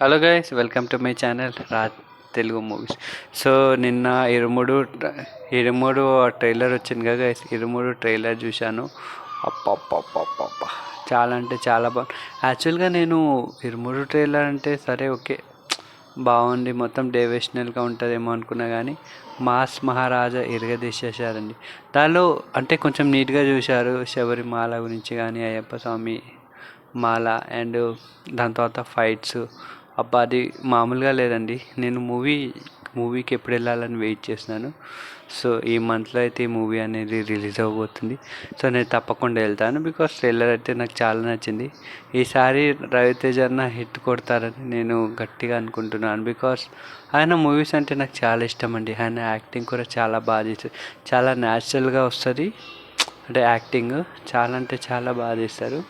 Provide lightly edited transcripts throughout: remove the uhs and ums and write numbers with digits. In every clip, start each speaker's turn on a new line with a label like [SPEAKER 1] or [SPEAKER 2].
[SPEAKER 1] Hello guys, welcome to my channel Telugu movies. So నిన్న ఇరుముడు trailer వచ్చింది కదా గైస్. ఇరుముడు ట్రైలర్ చూశాను. అప్ప చాలా అంటే చాలా బాగుంది. యాక్చువల్గా నేను ఇరుముడు ట్రైలర్ అంటే సరే ఓకే బాగుంది, మొత్తం డైవర్షనల్గా ఉంటుందేమో అనుకున్నా, కానీ మాస్ మహారాజా ఇరగదీసేశారండి. దానిలో అంటే కొంచెం నీట్గా చూశారు. శబరిమాల గురించి కానీ, అయ్యప్ప స్వామి మాల అండ్ దాని తర్వాత ఫైట్స్. అబ్బా అది మామూలుగా లేదండి. నేను మూవీకి ఎప్పుడు వెళ్ళాలని వెయిట్ చేస్తున్నాను. సో ఈ మంత్లో అయితే ఈ మూవీ అనేది రిలీజ్ అవ్వబోతుంది. సో నేను తప్పకుండా వెళ్తాను, బికాస్ ట్రైలర్ అయితే నాకు చాలా నచ్చింది. ఈసారి రవితేజ అన్న హిట్ కొడతారని నేను గట్టిగా అనుకుంటున్నాను. బికాస్ ఆయన మూవీస్ అంటే నాకు చాలా ఇష్టం అండి. ఆయన యాక్టింగ్ కూడా చాలా బాగా చేస్తారు. చాలా న్యాచురల్గా వస్తుంది. అంటే యాక్టింగ్ చాలా అంటే చాలా బాగా చేస్తారు.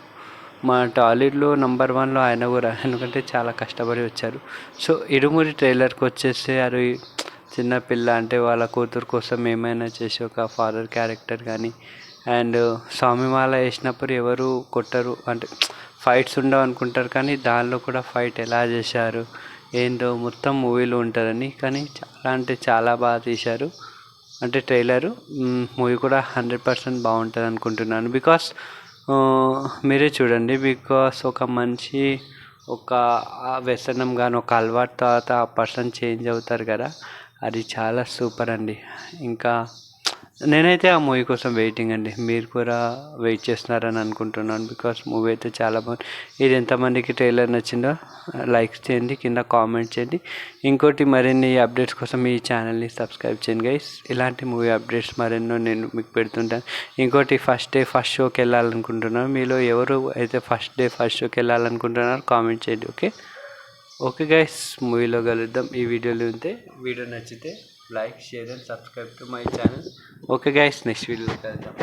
[SPEAKER 1] మా టాలీవుడ్లో నంబర్ వన్లో ఆయన కూడా, ఎందుకంటే చాలా కష్టపడి వచ్చారు. సో ఇరుమురి ట్రైలర్కి వచ్చేస్తే అది చిన్నపిల్ల అంటే వాళ్ళ కూతురు కోసం ఏమైనా చేసి ఒక ఫాదర్ క్యారెక్టర్ కానీ, అండ్ స్వామిమాల వేసినప్పుడు ఎవరు కొట్టరు అంటే ఫైట్స్ ఉండవు అనుకుంటారు, కానీ దానిలో కూడా ఫైట్ ఎలా చేశారు ఏంటో మొత్తం మూవీలో ఉంటుందని. కానీ చాలా అంటే చాలా బాగా తీశారు. అంటే ట్రైలరు మూవీ కూడా 100% బాగుంటుంది అనుకుంటున్నాను. బికాస్ మీరే చూడండి. బికాస్ ఒక మనిషి ఒక వ్యసనం కానీ ఒక అలవాటు తర్వాత ఆ పర్సన్ చేంజ్ అవుతారు కదా, అది చాలా సూపర్ అండి. ఇంకా నేనైతే ఆ మూవీ కోసం వెయిటింగ్ అండి. మీరు కూడా వెయిట్ చేస్తున్నారని అనుకుంటున్నాను. బికాస్ మూవీ అయితే చాలా బాగుంది. ఇది ఎంతమందికి ట్రైలర్ నచ్చిందో లైక్ చేయండి, కింద కామెంట్ చేయండి. ఇంకోటి మరిన్ని అప్డేట్స్ కోసం ఈ ఛానల్ని సబ్స్క్రైబ్ చేయండి గైస్. ఇలాంటి మూవీ అప్డేట్స్ మరెన్నో నేను మీకు పెడుతుంటాను. ఇంకోటి ఫస్ట్ షోకి వెళ్ళాలనుకుంటున్నాను. మీలో ఎవరు అయితే ఫస్ట్ షోకి వెళ్ళాలనుకుంటున్నారో కామెంట్ చేయండి. ఓకే గైస్, మూవీలో కలుద్దాం. ఈ వీడియోలో ఉంటే వీడియో నచ్చితే like, share and subscribe to my channel. Okay guys, next వీడియోలో కలుద్దాం.